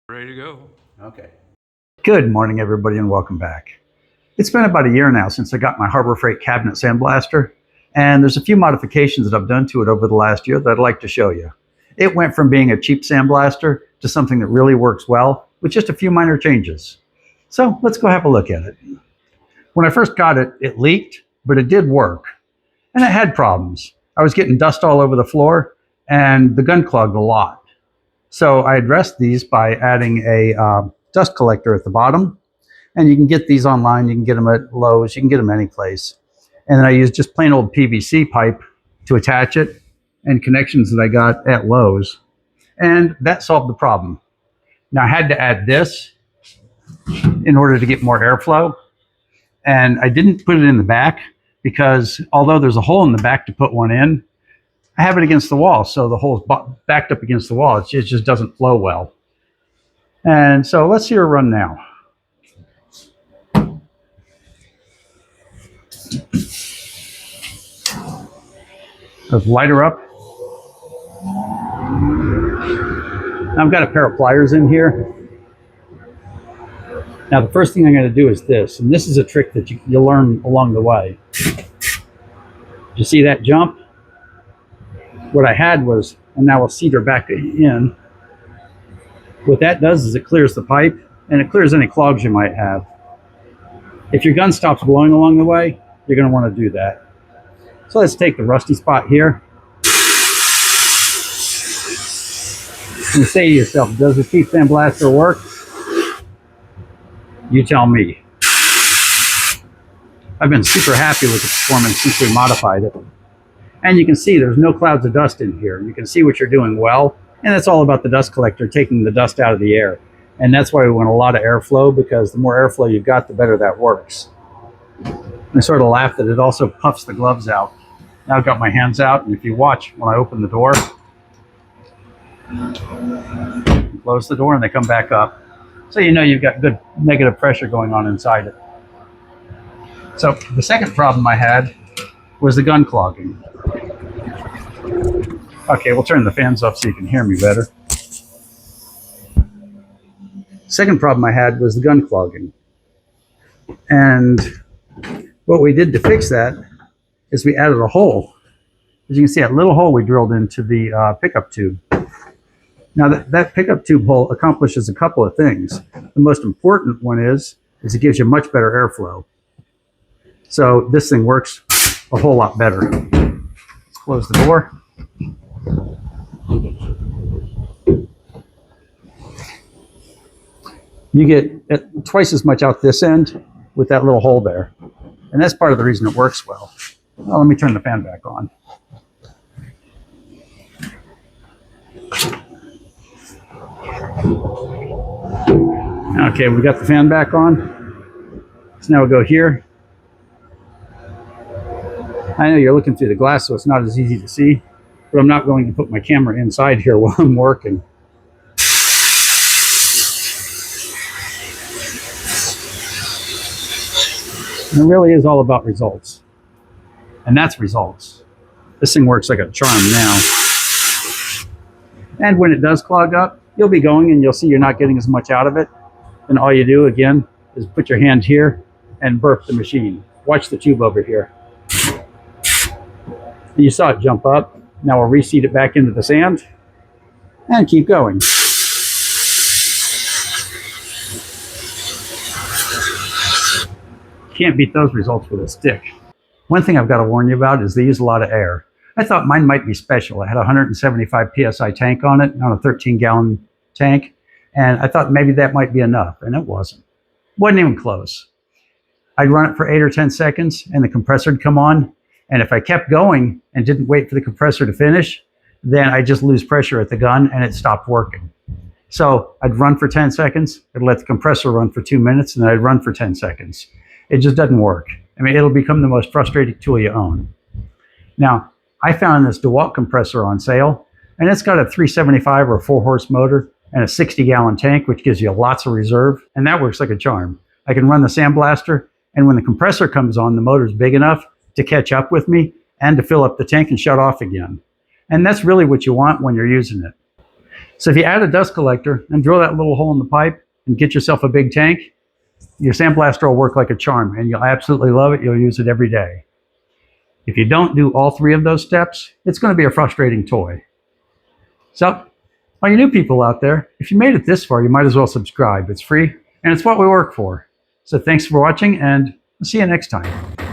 Ready to go. Okay. Good morning, everybody, and welcome back. It's been about a year now since I got my Harbor Freight cabinet sandblaster, and there's a few modifications that I've done to it over the last year that I'd like to show you. It went from being a cheap sandblaster to something that really works well with just a few minor changes. So let's go have a look at it. When I first got it, it leaked, but it did work. And it had problems. I was getting dust all over the floor, and the gun clogged a lot. So I addressed these by adding a dust collector at the bottom. And you can get these online. You can get them at Lowe's. You can get them any place. And then I used just plain old PVC pipe to attach it and connections that I got at Lowe's. And that solved the problem. Now I had to add this in order to get more airflow. And I didn't put it in the back because although there's a hole in the back to put one in, I have it against the wall. So the hole's backed up against the wall. It just doesn't flow well. And so let's see her run now. Let's light her up. I've got a pair of pliers in here. Now the first thing I'm going to do is this, and this is a trick that you'll learn along the way. You see that jump? What I had was, and now we'll seat her back in. What that does is it clears the pipe and it clears any clogs you might have. If your gun stops blowing along the way, you're going to want to do that. So let's take the rusty spot here. And say to yourself, does this cheap sandblaster work? You tell me. I've been super happy with the performance since we modified it. And you can see there's no clouds of dust in here. You can see what you're doing well. And it's all about the dust collector taking the dust out of the air. And that's why we want a lot of airflow, because the more airflow you've got, the better that works. I sort of laugh that it also puffs the gloves out. Now I've got my hands out, and if you watch when I open the door, close the door and they come back up. So you know you've got good negative pressure going on inside it. So the second problem I had was the gun clogging. Okay, we'll turn the fans off so you can hear me better. Second problem I had was the gun clogging. And what we did to fix that is we added a hole. As you can see, that little hole we drilled into the pickup tube. Now that pickup tube hole accomplishes a couple of things. The most important one is it gives you much better airflow. So this thing works a whole lot better. Let's close the door. You get twice as much out this end with that little hole there. And that's part of the reason it works well. Well, let me turn the fan back on. Okay, we got the fan back on. So now we'll go here. I know you're looking through the glass, so it's not as easy to see, but I'm not going to put my camera inside here while I'm working. And it really is all about results. And that's results. This thing works like a charm now. And when it does clog up, you'll be going and you'll see you're not getting as much out of it. And all you do, again, is put your hand here and burp the machine. Watch the tube over here. You saw it jump up. Now we'll reseat it back into the sand and keep going. Can't beat those results with a stick. One thing I've got to warn you about is they use a lot of air. I thought mine might be special. It had a 175 PSI tank on it, on a 13-gallon tank. And I thought maybe that might be enough, and it wasn't. Wasn't even close. I'd run it for 8 or 10 seconds, and the compressor would come on. And if I kept going and didn't wait for the compressor to finish, then I'd just lose pressure at the gun, and it stopped working. So I'd run for 10 seconds, I'd let the compressor run for 2 minutes, and then I'd run for 10 seconds. It just doesn't work. I mean, it'll become the most frustrating tool you own. Now, I found this DeWalt compressor on sale, and it's got a 375 or a 4-horse motor and a 60-gallon tank, which gives you lots of reserve, and that works like a charm. I can run the sandblaster, and when the compressor comes on, the motor's big enough to catch up with me and to fill up the tank and shut off again. And that's really what you want when you're using it. So if you add a dust collector and drill that little hole in the pipe and get yourself a big tank, your sandblaster will work like a charm, and you'll absolutely love it. You'll use it every day. If you don't do all three of those steps, it's going to be a frustrating toy. So, all you new people out there, if you made it this far, you might as well subscribe. It's free, and it's what we work for. So thanks for watching, and I'll see you next time.